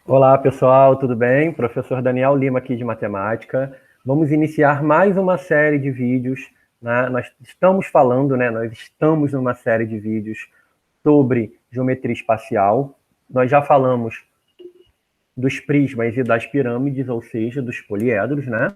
Olá, pessoal, tudo bem? Professor Daniel Lima aqui de Matemática. Vamos iniciar mais uma série de vídeos, né? Nós estamos numa série de vídeos sobre geometria espacial. Nós já falamos dos prismas e das pirâmides, ou seja, dos poliedros, né?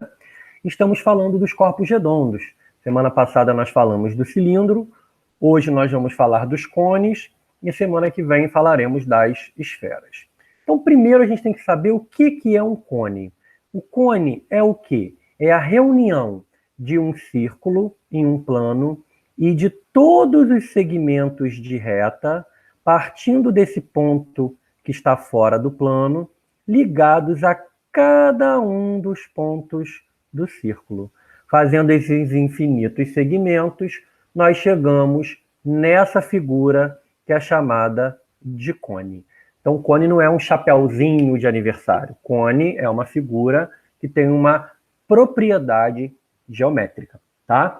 Estamos falando dos corpos redondos. Semana passada nós falamos do cilindro, hoje nós vamos falar dos cones e semana que vem falaremos das esferas. Então, primeiro a gente tem que saber o que é um cone. O cone é o quê? É a reunião de um círculo em um plano e de todos os segmentos de reta, partindo desse ponto que está fora do plano, ligados a cada um dos pontos do círculo. Fazendo esses infinitos segmentos, nós chegamos nessa figura que é chamada de cone. Então, cone não é um chapéuzinho de aniversário. Cone é uma figura que tem uma propriedade geométrica, tá?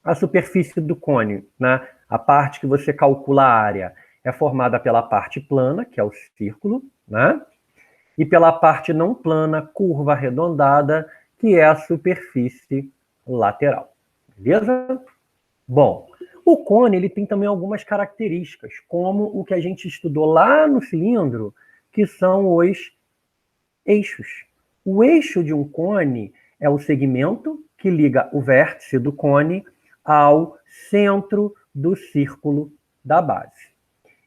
A superfície do cone, né? A parte que você calcula a área, é formada pela parte plana, que é o círculo, né? E pela parte não plana, curva arredondada, que é a superfície lateral. Beleza? Bom, o cone ele tem também algumas características, como o que a gente estudou lá no cilindro, que são os eixos. O eixo de um cone é o segmento que liga o vértice do cone ao centro do círculo da base.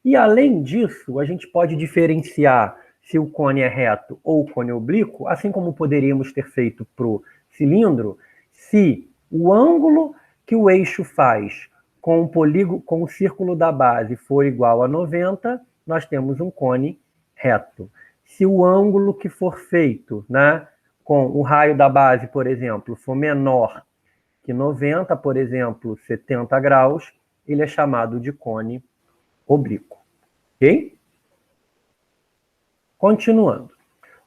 E além disso, a gente pode diferenciar se o cone é reto ou o cone oblíquo, assim como poderíamos ter feito para o cilindro, se o ângulo que o eixo faz com o círculo da base for igual a 90, nós temos um cone reto. Se o ângulo que for feito, né, com o raio da base, por exemplo, for menor que 90, por exemplo, 70 graus, ele é chamado de cone oblíquo. Ok? Continuando.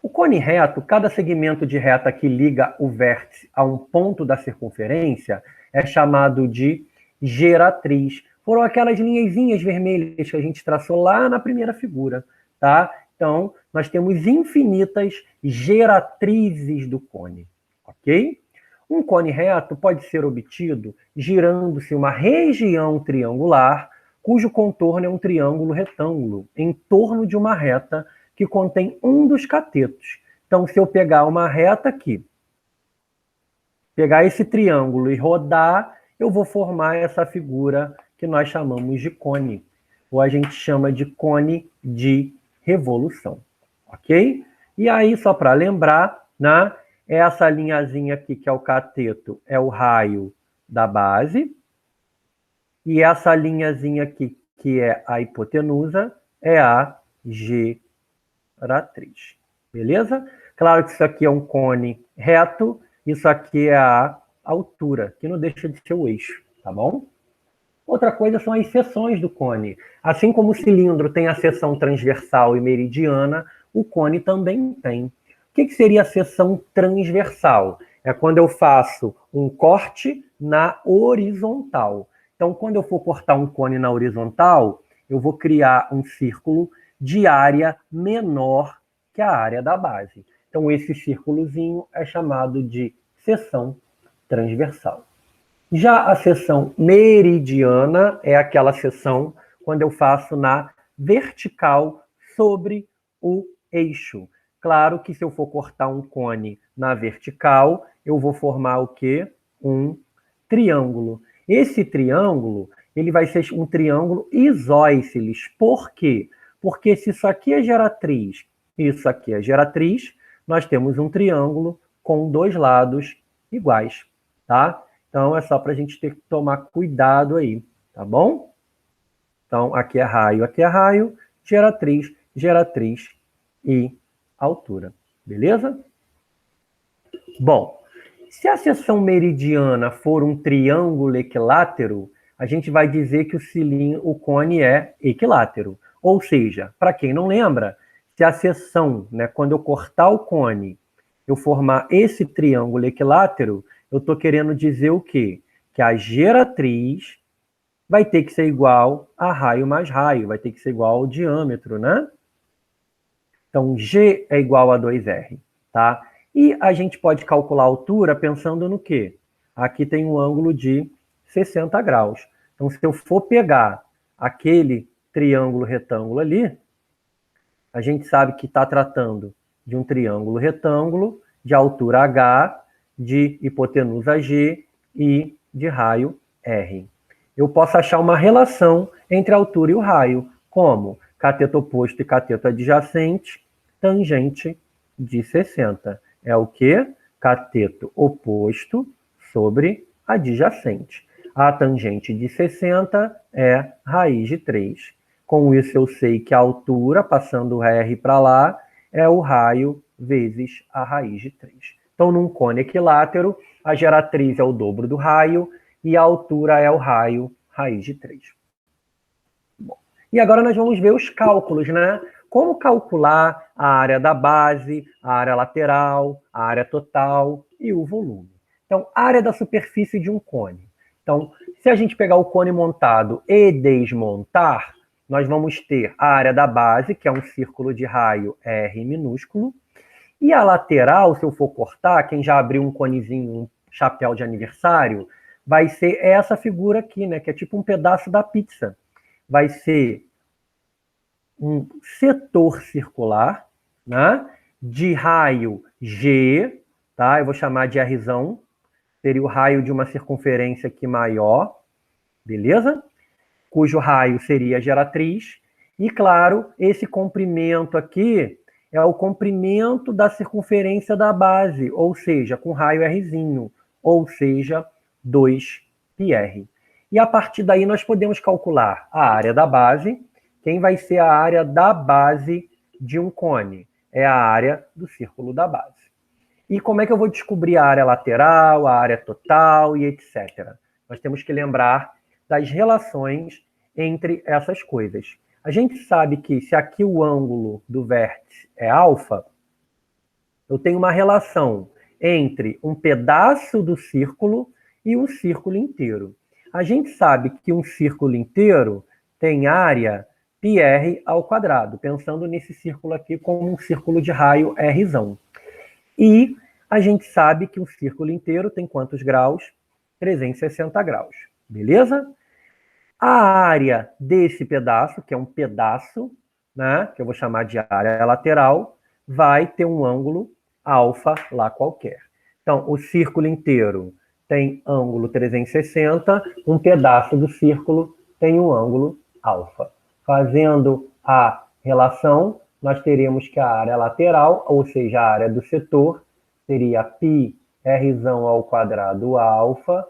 O cone reto, cada segmento de reta que liga o vértice a um ponto da circunferência é chamado de geratriz. Foram aquelas linhazinhas vermelhas que a gente traçou lá na primeira figura, tá? Então, nós temos infinitas geratrizes do cone, ok? Um cone reto pode ser obtido girando-se uma região triangular cujo contorno é um triângulo retângulo em torno de uma reta que contém um dos catetos. Então, se eu pegar uma reta aqui, pegar esse triângulo e rodar, eu vou formar essa figura que nós chamamos de cone, ou a gente chama de cone de revolução, ok? E aí, só para lembrar, né, essa linhazinha aqui, que é o cateto, é o raio da base, e essa linhazinha aqui, que é a hipotenusa, é a geratriz. Beleza? Claro que isso aqui é um cone reto, isso aqui é a altura, que não deixa de ser o eixo, tá bom? Outra coisa são as seções do cone. Assim como o cilindro tem a seção transversal e meridiana, o cone também tem. O que seria a seção transversal? É quando eu faço um corte na horizontal. Então, quando eu for cortar um cone na horizontal, eu vou criar um círculo de área menor que a área da base. Então, esse círculozinho é chamado de seção transversal. Já a seção meridiana é aquela seção quando eu faço na vertical sobre o eixo. Claro que se eu for cortar um cone na vertical, eu vou formar o quê? Um triângulo. Esse triângulo, ele vai ser um triângulo isósceles. Por quê? Porque se isso aqui é geratriz e isso aqui é geratriz, nós temos um triângulo com dois lados iguais, tá? Então, é só para a gente ter que tomar cuidado aí, tá bom? Então, aqui é raio, geratriz, geratriz e altura. Beleza? Bom, se a seção meridiana for um triângulo equilátero, a gente vai dizer que o cone é equilátero. Ou seja, para quem não lembra, se a seção, né, quando eu cortar o cone, eu formar esse triângulo equilátero, eu estou querendo dizer o quê? Que a geratriz vai ter que ser igual a raio mais raio, vai ter que ser igual ao diâmetro, né? Então, G é igual a 2R, tá? E a gente pode calcular a altura pensando no quê? Aqui tem um ângulo de 60 graus. Então, se eu for pegar aquele triângulo retângulo ali, a gente sabe que está tratando de um triângulo retângulo de altura H, de hipotenusa G e de raio R. Eu posso achar uma relação entre a altura e o raio, como cateto oposto e cateto adjacente, tangente de 60. É o quê? Cateto oposto sobre adjacente. A tangente de 60 é raiz de 3. Com isso, eu sei que a altura, passando o R para lá, é o raio vezes a raiz de 3. Então, num cone equilátero, a geratriz é o dobro do raio e a altura é o raio raiz de 3. Bom, e agora nós vamos ver os cálculos, né? Como calcular a área da base, a área lateral, a área total e o volume. Então, área da superfície de um cone. Então, se a gente pegar o cone montado e desmontar, nós vamos ter a área da base, que é um círculo de raio R minúsculo, e a lateral, se eu for cortar, quem já abriu um conezinho, um chapéu de aniversário, vai ser essa figura aqui, né, que é tipo um pedaço da pizza. Vai ser um setor circular, né, de raio G, tá? Eu vou chamar de Rzão, seria o raio de uma circunferência aqui maior, beleza? Cujo raio seria a geratriz. E, claro, esse comprimento aqui é o comprimento da circunferência da base, ou seja, com raio Rzinho, ou seja, 2πr. E a partir daí nós podemos calcular a área da base. Quem vai ser a área da base de um cone? É a área do círculo da base. E como é que eu vou descobrir a área lateral, a área total e etc? Nós temos que lembrar das relações entre essas coisas. A gente sabe que se aqui o ângulo do vértice é alfa, eu tenho uma relação entre um pedaço do círculo e um círculo inteiro. A gente sabe que um círculo inteiro tem área πr ao quadrado, pensando nesse círculo aqui como um círculo de raio Rzão. E a gente sabe que um círculo inteiro tem quantos graus? 360 graus. Beleza? A área desse pedaço, que é um pedaço, né, que eu vou chamar de área lateral, vai ter um ângulo alfa lá qualquer. Então, o círculo inteiro tem ângulo 360, um pedaço do círculo tem um ângulo alfa. Fazendo a relação, nós teremos que a área lateral, ou seja, a área do setor, seria π Rzão ao quadrado alfa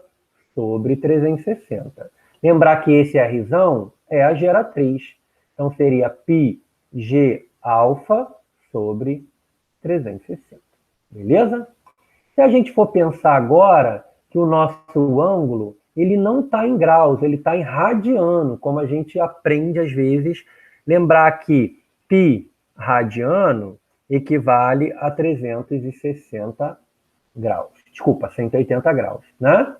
sobre 360. Lembrar que esse Rzão é a geratriz. Então, seria πg alfa sobre 360. Beleza? Se a gente for pensar agora que o nosso ângulo ele não está em graus, ele está em radiano, como a gente aprende às vezes. Lembrar que π radiano equivale a 360 graus. Desculpa, 180 graus, né?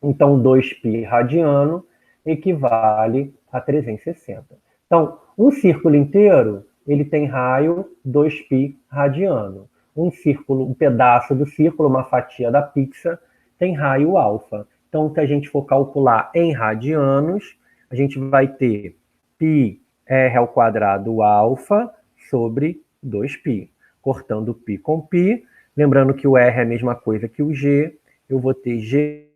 Então, 2π radiano equivale a 360. Então, um círculo inteiro, ele tem raio 2π radiano. Um círculo, um pedaço do círculo, uma fatia da pizza, tem raio alfa. Então, se a gente for calcular em radianos, a gente vai ter πr ao quadrado alfa sobre 2π. Cortando π com π, lembrando que o r é a mesma coisa que o g, eu vou ter g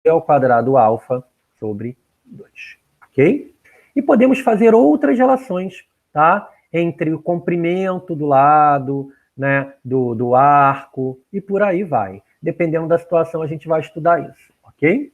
ao quadrado alfa sobre 2, ok? E podemos fazer outras relações, tá? Entre o comprimento do lado, né, do arco, e por aí vai. Dependendo da situação, a gente vai estudar isso, ok?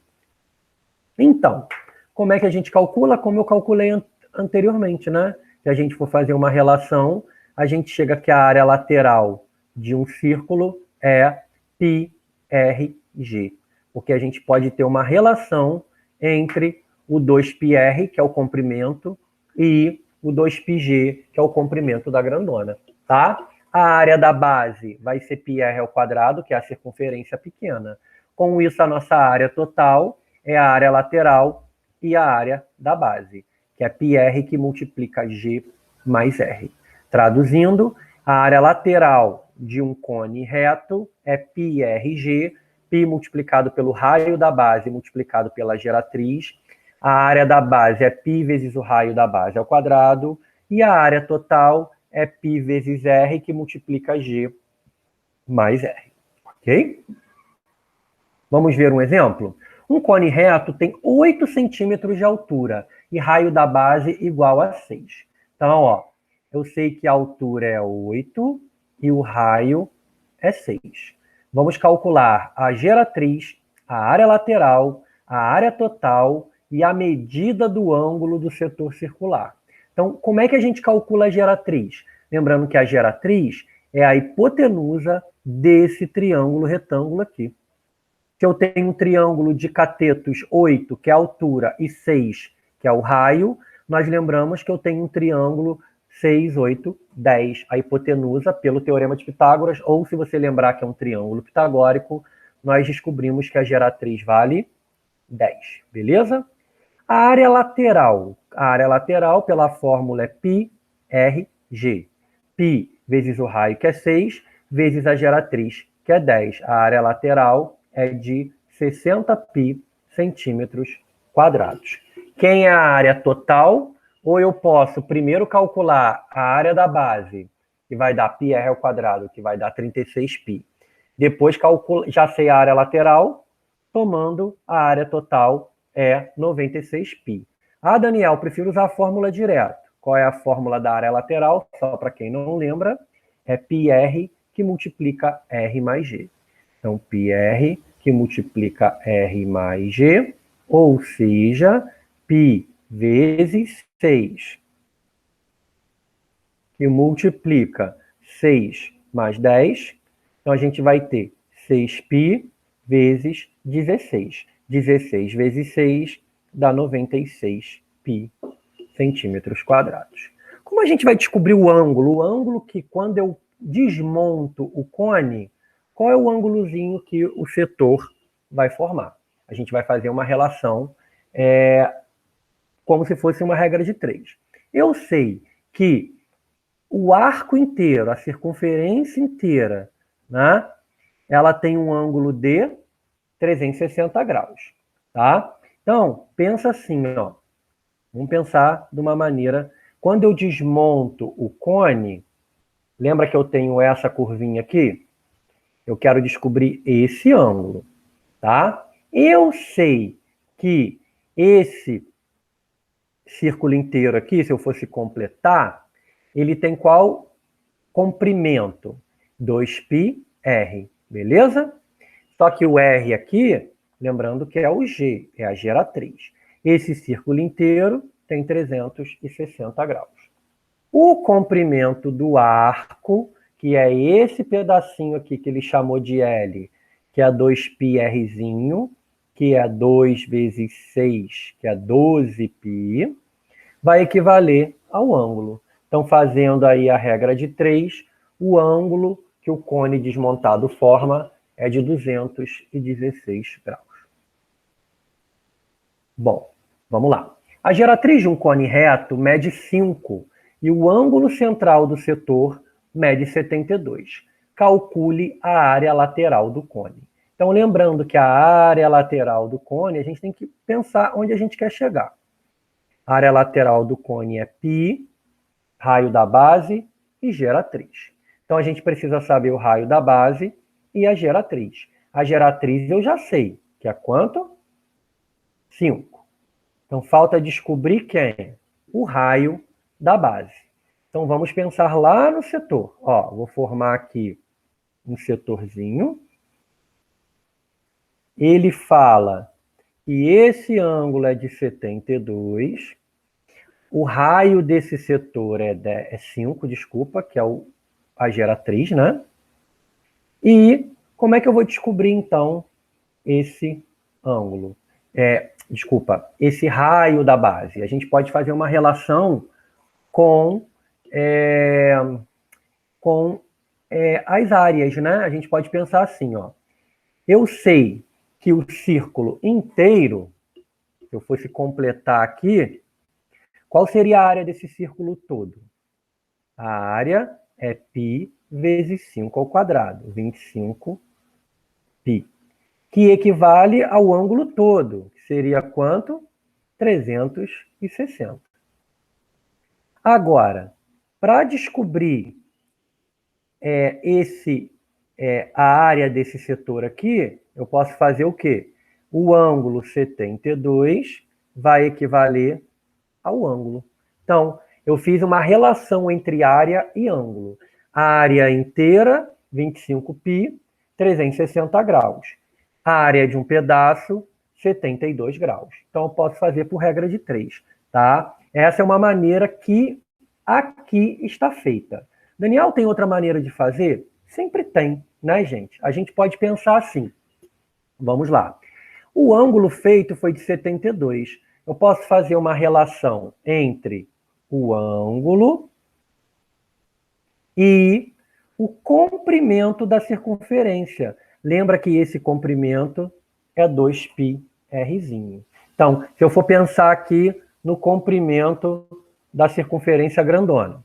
Então, como é que a gente calcula? Como eu calculei anteriormente, né? Se a gente for fazer uma relação, a gente chega que a área lateral de um círculo é πrg, porque a gente pode ter uma relação entre o 2πr, que é o comprimento, e o 2πg, que é o comprimento da grandona, tá? A área da base vai ser πr ao quadrado, que é a circunferência pequena. Com isso, a nossa área total é a área lateral e a área da base, que é πr que multiplica g mais r. Traduzindo, a área lateral de um cone reto é πrg, π multiplicado pelo raio da base multiplicado pela geratriz. A área da base é π vezes o raio da base ao quadrado. E a área total é π vezes r, que multiplica g mais r. Ok? Vamos ver um exemplo? Um cone reto tem 8 centímetros de altura e raio da base igual a 6. Então, ó, eu sei que a altura é 8 e o raio é 6. Vamos calcular a geratriz, a área lateral, a área total e a medida do ângulo do setor circular. Então, como é que a gente calcula a geratriz? Lembrando que a geratriz é a hipotenusa desse triângulo retângulo aqui. Se eu tenho um triângulo de catetos 8, que é a altura, e 6, que é o raio, nós lembramos que eu tenho um triângulo 6, 8, 10, a hipotenusa pelo teorema de Pitágoras, ou se você lembrar que é um triângulo pitagórico, nós descobrimos que a geratriz vale 10, beleza? A área lateral pela fórmula é πrg. Π vezes o raio, que é 6, vezes a geratriz, que é 10. A área lateral é de 60 π centímetros quadrados. Quem é a área total? Ou eu posso primeiro calcular a área da base, que vai dar πr ao quadrado, que vai dar 36 π. Depois já sei a área lateral, tomando a área total é 96 π. Ah, Daniel, prefiro usar a fórmula direto. Qual é a fórmula da área lateral? Só para quem não lembra, é πr que multiplica r mais g. Então, πr que multiplica r mais g, ou seja, π vezes 6, que multiplica 6 mais 10. Então, a gente vai ter 6π vezes 16. 16 vezes 6 dá 96 π centímetros quadrados. Como a gente vai descobrir o ângulo? O ângulo que, quando eu desmonto o cone, qual é o ângulozinho que o setor vai formar? A gente vai fazer uma relação como se fosse uma regra de 3. Eu sei que o arco inteiro, a circunferência inteira, né, ela tem um ângulo de 360 graus. Tá? Então, pensa assim, ó. Vamos pensar de uma maneira... Quando eu desmonto o cone, lembra que eu tenho essa curvinha aqui? Eu quero descobrir esse ângulo, tá? Eu sei que esse círculo inteiro aqui, se eu fosse completar, ele tem qual comprimento? 2πr, beleza? Só que o R aqui, lembrando que é o G, é a geratriz. Esse círculo inteiro tem 360 graus. O comprimento do arco, que é esse pedacinho aqui que ele chamou de L, que é 2πrzinho, que é 2 vezes 6, que é 12π, vai equivaler ao ângulo. Então, fazendo aí a regra de 3, o ângulo que o cone desmontado forma é de 216 graus. Bom, vamos lá. A geratriz de um cone reto mede 5 e o ângulo central do setor mede 72. Calcule a área lateral do cone. Então, lembrando que a área lateral do cone, a gente tem que pensar onde a gente quer chegar. A área lateral do cone é π, raio da base e geratriz. Então, a gente precisa saber o raio da base e a geratriz. A geratriz eu já sei, que é quanto? 5. Então, falta descobrir quem? O raio da base. Então, vamos pensar lá no setor. Ó, vou formar aqui um setorzinho. Ele fala que esse ângulo é de 72. O raio desse setor é 5, desculpa, que é a geratriz, né? E como é que eu vou descobrir, então, esse ângulo? Esse raio da base. A gente pode fazer uma relação com as áreas, né? A gente pode pensar assim, ó. Eu sei que o círculo inteiro, se eu fosse completar aqui, qual seria a área desse círculo todo? A área é π vezes 5 ao quadrado, 25π, que equivale ao ângulo todo, que seria quanto? 360. Agora, para descobrir a área desse setor aqui, eu posso fazer o quê? O ângulo 72 vai equivaler ao ângulo. Então, eu fiz uma relação entre área e ângulo. A área inteira, 25π, 360 graus. A área de um pedaço, 72 graus. Então, eu posso fazer por regra de 3, tá? Essa é uma maneira que aqui está feita. Daniel, tem outra maneira de fazer? Sempre tem, né, gente? A gente pode pensar assim. Vamos lá. O ângulo feito foi de 72. Eu posso fazer uma relação entre o ângulo e o comprimento da circunferência. Lembra que esse comprimento é 2πrzinho. Então, se eu for pensar aqui no comprimento da circunferência grandona.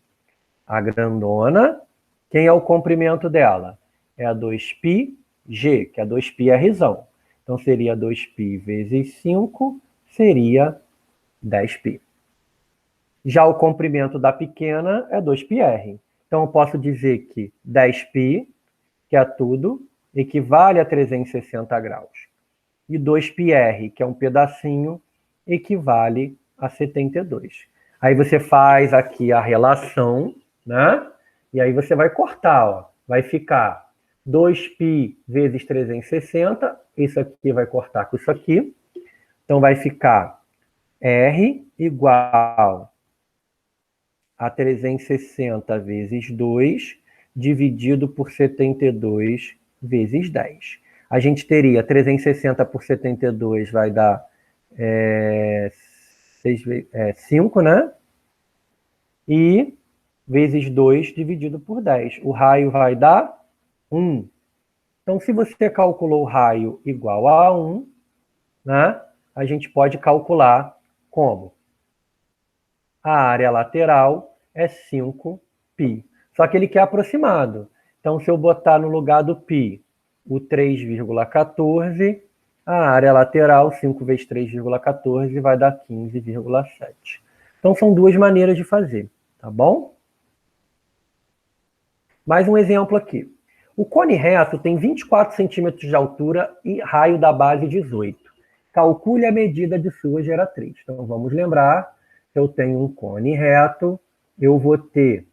A grandona, quem é o comprimento dela? É a 2πg, que é 2πrzão. Então, seria 2π vezes 5, seria 10π. Já o comprimento da pequena é 2πr. Então, eu posso dizer que 10π, que é tudo, equivale a 360 graus. E 2πr, que é um pedacinho, equivale a 72. Aí você faz aqui a relação, né? E aí você vai cortar, ó. Vai ficar 2π vezes 360, isso aqui vai cortar com isso aqui. Então, vai ficar R igual a 360 vezes 2, dividido por 72 vezes 10. A gente teria 360 por 72 vai dar 5, né? E vezes 2 dividido por 10. O raio vai dar 1. Então, se você calculou o raio igual a 1, né, a gente pode calcular como? A área lateral é 5π. Só que ele quer aproximado. Então, se eu botar no lugar do π o 3,14, a área lateral, 5 vezes 3,14, vai dar 15,7. Então, são duas maneiras de fazer, tá bom? Mais um exemplo aqui. O cone reto tem 24 centímetros de altura e raio da base 18. Calcule a medida de sua geratriz. Então, vamos lembrar que eu tenho um cone reto, eu vou ter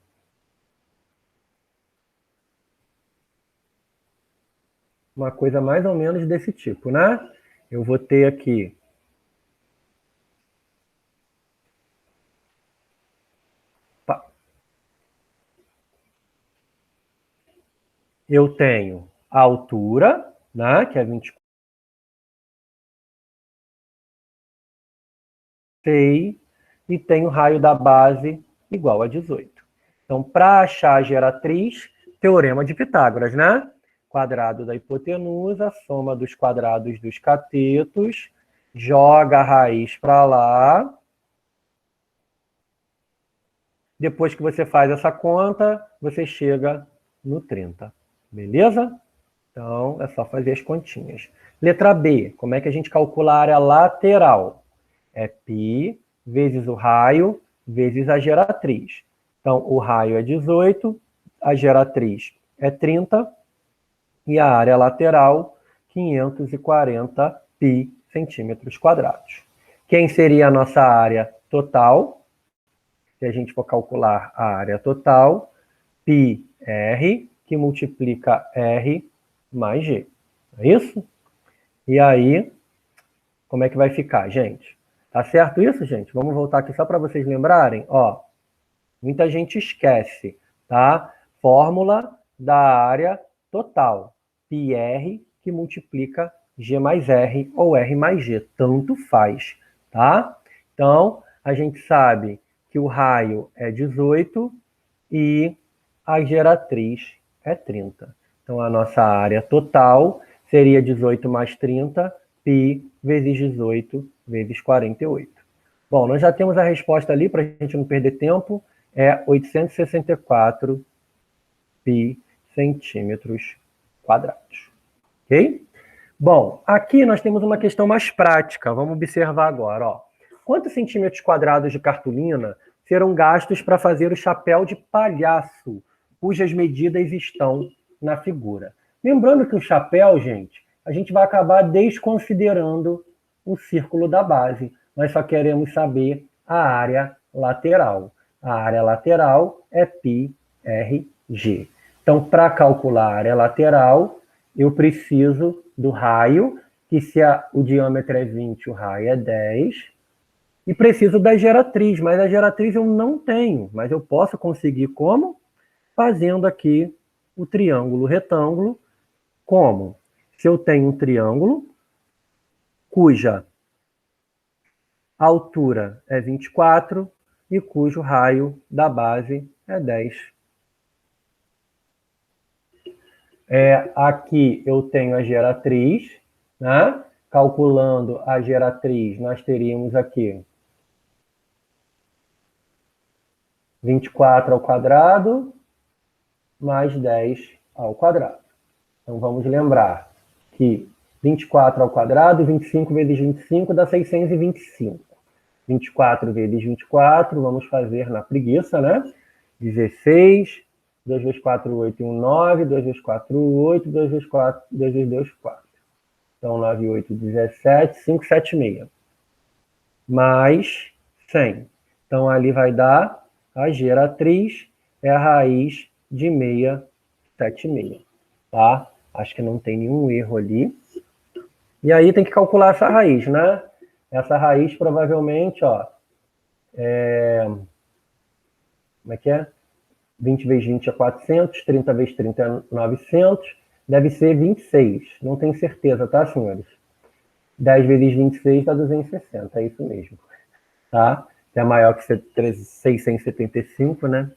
uma coisa mais ou menos desse tipo, né? Eu vou ter aqui eu tenho a altura, né, que é 24, e tenho o raio da base igual a 18. Então, para achar a geratriz, teorema de Pitágoras, né? Quadrado da hipotenusa, soma dos quadrados dos catetos, joga a raiz para lá. Depois que você faz essa conta, você chega no 30. Beleza? Então, é só fazer as continhas. Letra B, como é que a gente calcula a área lateral? É π vezes o raio vezes a geratriz. Então, o raio é 18, a geratriz é 30 e a área lateral 540 π centímetros quadrados. Quem seria a nossa área total? Se a gente for calcular a área total, πr, que multiplica R mais G. É isso? E aí, como é que vai ficar, gente? Tá certo isso, gente? Vamos voltar aqui só para vocês lembrarem. Ó, muita gente esquece, tá? Fórmula da área total. πr, que multiplica G mais R ou R mais G. Tanto faz, tá? Então, a gente sabe que o raio é 18 e a geratriz é 30. Então, a nossa área total seria 18 mais 30, π vezes 18 vezes 48. Bom, nós já temos a resposta ali, para a gente não perder tempo. é 864 pi centímetros quadrados. Ok? Bom, aqui nós temos uma questão mais prática. Vamos observar agora. Ó. Quantos centímetros quadrados de cartolina serão gastos para fazer o chapéu de palhaço, cujas medidas estão na figura? Lembrando que o chapéu, gente, a gente vai acabar desconsiderando o círculo da base. Nós só queremos saber a área lateral. A área lateral é πrg. Então, para calcular a área lateral, eu preciso do raio, que se o diâmetro é 20, o raio é 10, e preciso da geratriz, mas a geratriz eu não tenho, mas eu posso conseguir como? Fazendo aqui o triângulo retângulo. Como? Se eu tenho um triângulo cuja altura é 24 e cujo raio da base é 10. Aqui eu tenho a geratriz, né? Calculando a geratriz, nós teríamos aqui 24 ao quadrado mais 10 ao quadrado. Então vamos lembrar que 24 ao quadrado, 25 vezes 25 dá 625. 24 vezes 24, vamos fazer na preguiça, né? 16, 2 vezes 4, 8 e 1, 9, 2 vezes 4, 8, 2 vezes 4, 2 vezes 2, 4. Então, 9, 8, 17, 5, 7, 6. Mais 100. Então, ali vai dar a geratriz, é a raiz de 676. Tá? Acho que não tem nenhum erro ali. E aí tem que calcular essa raiz, né? Essa raiz provavelmente, ó, como é que é? 20 vezes 20 é 400, 30 vezes 30 é 900, deve ser 26. Não tenho certeza, tá, senhores? 10 vezes 26 dá 260, é isso mesmo. Tá? É maior que 675, né?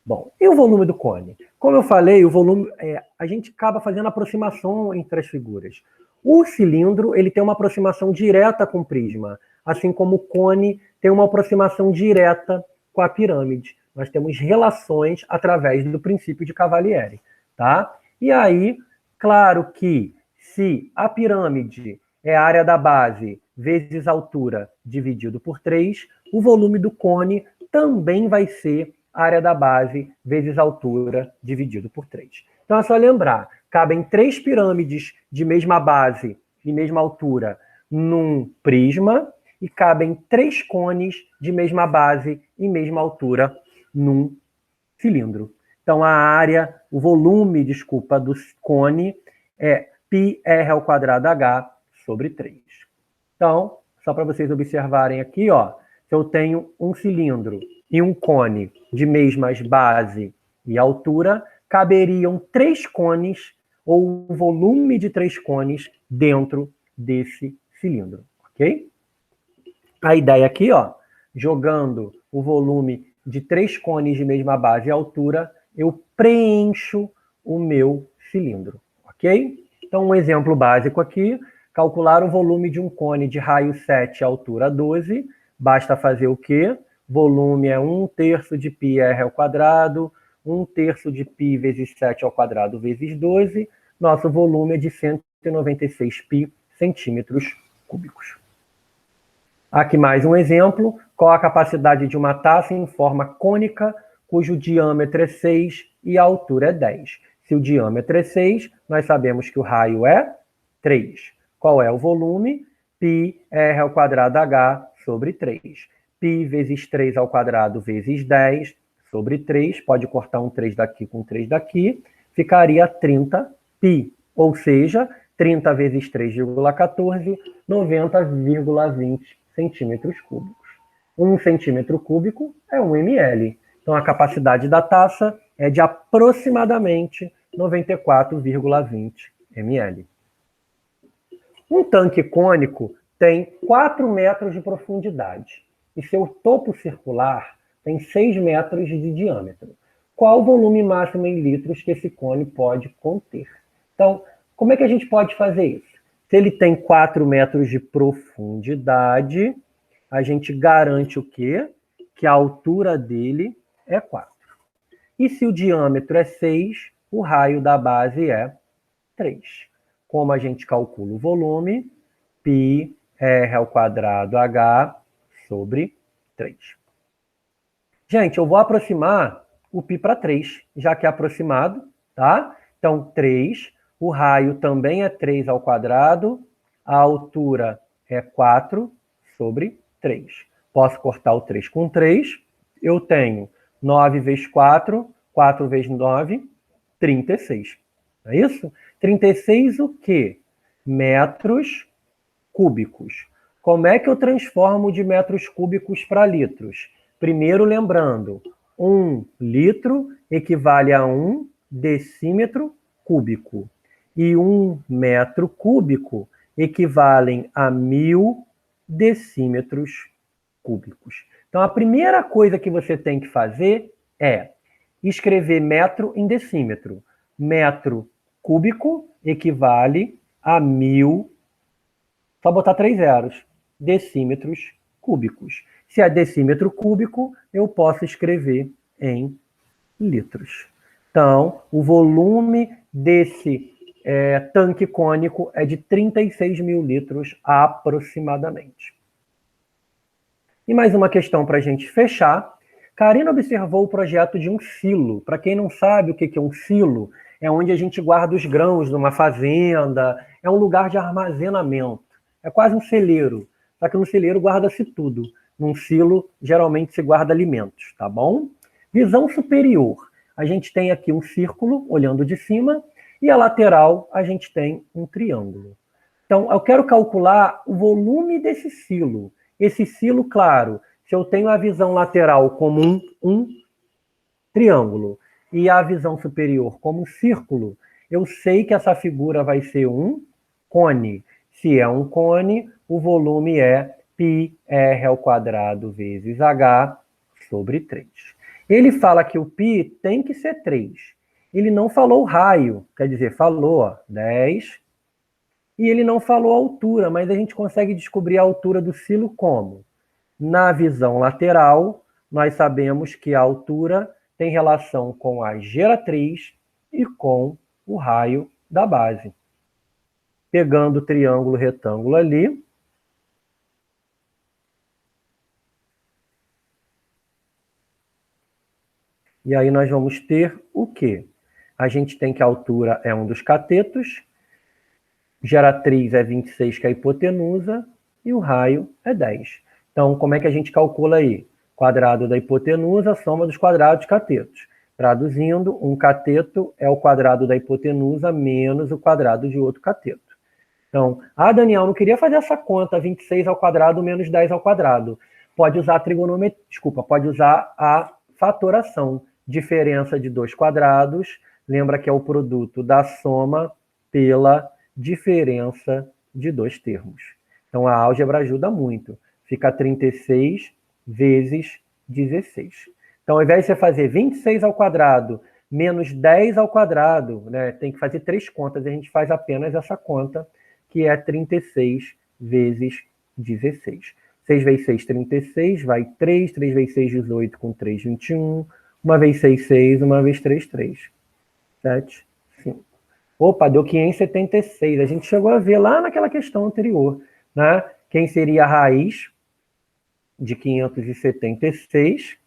Bom, e o volume do cone? Como eu falei, o volume, a gente acaba fazendo aproximação entre as figuras. O cilindro, ele tem uma aproximação direta com o prisma, assim como o cone tem uma aproximação direta com a pirâmide. Nós temos relações através do princípio de Cavalieri, tá? E aí, claro que se a pirâmide é a área da base vezes a altura dividido por 3, o volume do cone também vai ser a área da base vezes a altura dividido por 3. Então é só lembrar, cabem 3 pirâmides de mesma base e mesma altura num prisma e cabem 3 cones de mesma base e mesma altura num cilindro. Então a área, o volume, desculpa, do cone é πr ao quadrado h sobre 3. Então, só para vocês observarem aqui, ó, se eu tenho um cilindro e um cone de mesmas base e altura, caberiam 3 cones ou o volume de 3 cones dentro desse cilindro, ok? A ideia aqui, ó, jogando o volume de 3 cones de mesma base e altura, eu preencho o meu cilindro, ok? Então, um exemplo básico aqui, calcular o volume de um cone de raio 7 e altura 12, basta fazer o quê? Volume é 1/3 de πr ao quadrado, 1/3 de π vezes 7 ao quadrado vezes 12, nosso volume é de 196 π centímetros cúbicos. Aqui mais um exemplo, qual a capacidade de uma taça em forma cônica, cujo diâmetro é 6 e a altura é 10. Se o diâmetro é 6, nós sabemos que o raio é 3. Qual é o volume? πr ao quadrado h sobre 3. π vezes 3 ao quadrado vezes 10 sobre 3, pode cortar um 3 daqui com 3 daqui, ficaria 30 π, ou seja, 30 vezes 3,14, 90,20 centímetros cúbicos. 1 centímetro cúbico é 1 ml. Então, a capacidade da taça é de aproximadamente 94,20 ml. Um tanque cônico tem 4 metros de profundidade e seu topo circular tem 6 metros de diâmetro. Qual o volume máximo em litros que esse cone pode conter? Então, como é que a gente pode fazer isso? Se ele tem 4 metros de profundidade, a gente garante o quê? que a altura dele é 4. E se o diâmetro é 6, o raio da base é 3. Como a gente calcula o volume? Π r ao quadrado h sobre 3. Gente, eu vou aproximar o π para 3, já que é aproximado, tá? Então, 3, o raio também é 3 ao quadrado, a altura é 4 sobre 3. Posso cortar o 3 com 3, eu tenho 9 vezes 4, 4 vezes 9, 36. Não é isso? 36 o quê? Metros cúbicos. Como é que eu transformo de metros cúbicos para litros? Primeiro, lembrando, 1 litro equivale a 1 decímetro cúbico. E 1 metro cúbico equivalem a 1000 decímetros cúbicos. Então, a primeira coisa que você tem que fazer é escrever metro em decímetro. Metro cúbico equivale a 1000, só botar 3 zeros, decímetros cúbicos. Se é decímetro cúbico, eu posso escrever em litros. Então, o volume desse tanque cônico é de 36 mil litros aproximadamente. E mais uma questão para a gente fechar. Karina observou o projeto de um silo. Para quem não sabe o que é um silo, é onde a gente guarda os grãos numa fazenda, é um lugar de armazenamento. É quase um celeiro, só que no celeiro guarda-se tudo. Num silo, geralmente se guarda alimentos, tá bom? Visão superior. A gente tem aqui um círculo, olhando de cima, e a lateral a gente tem um triângulo. Então, eu quero calcular o volume desse silo. Esse silo, claro, se eu tenho a visão lateral como um triângulo e a visão superior como um círculo, eu sei que essa figura vai ser um cone. Se é um cone, o volume é πr ao quadrado vezes h sobre 3. Ele fala que o π tem que ser 3. Ele não falou o raio, quer dizer, falou 10. E ele não falou a altura, mas a gente consegue descobrir a altura do silo como? Na visão lateral, nós sabemos que a altura tem relação com a geratriz e com o raio da base. Pegando o triângulo retângulo ali, e aí nós vamos ter o quê? A gente tem que a altura é um dos catetos, geratriz é 26, que é a hipotenusa, e o raio é 10. Então, como é que a gente calcula aí? Quadrado da hipotenusa, soma dos quadrados catetos. Traduzindo, um cateto é o quadrado da hipotenusa menos o quadrado de outro cateto. Então, Daniel, não queria fazer essa conta, 26 ao quadrado menos 10 ao quadrado. Pode usar a trigonometria, pode usar a fatoração. Diferença de 2 quadrados, lembra que é o produto da soma pela diferença de 2 termos. Então, a álgebra ajuda muito. Fica 36 vezes 16. Então, ao invés de você fazer 26 ao quadrado menos 10 ao quadrado, né, tem que fazer 3 contas, a gente faz apenas essa conta, que é 36 vezes 16. 6 vezes 6, 36, vai 3, 3 vezes 6, 18, com 3, 21, 1 vezes 6, 6, 1 vezes 3, 3. 7, 5. Opa, deu 576. A gente chegou a ver lá naquela questão anterior, né? Quem seria a raiz de 576?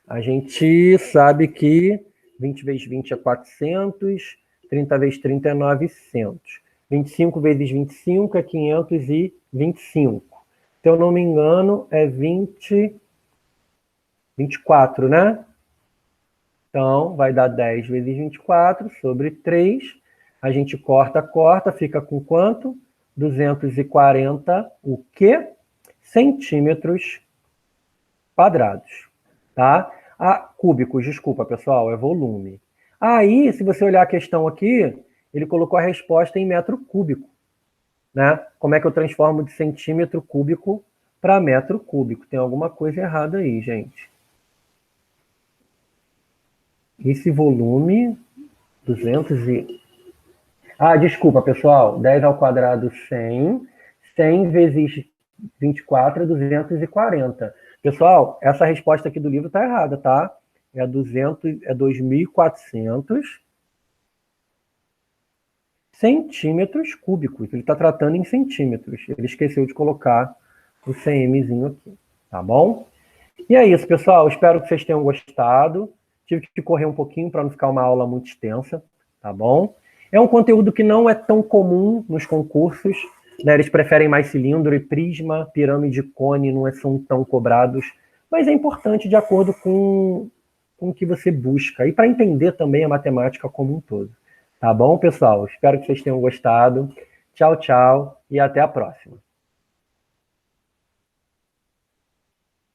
A gente sabe que 20 vezes 20 é 400, 30 vezes 30 é 900. 25 vezes 25 é 525. Se eu não me engano, é 24, né? Então, vai dar 10 vezes 24 sobre 3. A gente corta, fica com quanto? 240, o quê? Centímetros quadrados, tá? Cúbicos, desculpa, pessoal, é volume. Aí, se você olhar a questão aqui, ele colocou a resposta em metro cúbico, né? Como é que eu transformo de centímetro cúbico para metro cúbico? Tem alguma coisa errada aí, gente. Esse volume, 200 e... desculpa, pessoal. 10 ao quadrado, 100. 100 vezes 24 é 240. Pessoal, essa resposta aqui do livro está errada, tá? É 2.400 centímetros cúbicos. Ele está tratando em centímetros. Ele esqueceu de colocar o cmzinho aqui, tá bom? E é isso, pessoal. Espero que vocês tenham gostado. Tive que correr um pouquinho para não ficar uma aula muito extensa, tá bom? É um conteúdo que não é tão comum nos concursos, né? Eles preferem mais cilindro e prisma, pirâmide e cone não são tão cobrados, mas é importante de acordo com o que você busca e para entender também a matemática como um todo. Tá bom, pessoal? Espero que vocês tenham gostado. Tchau, tchau e até a próxima.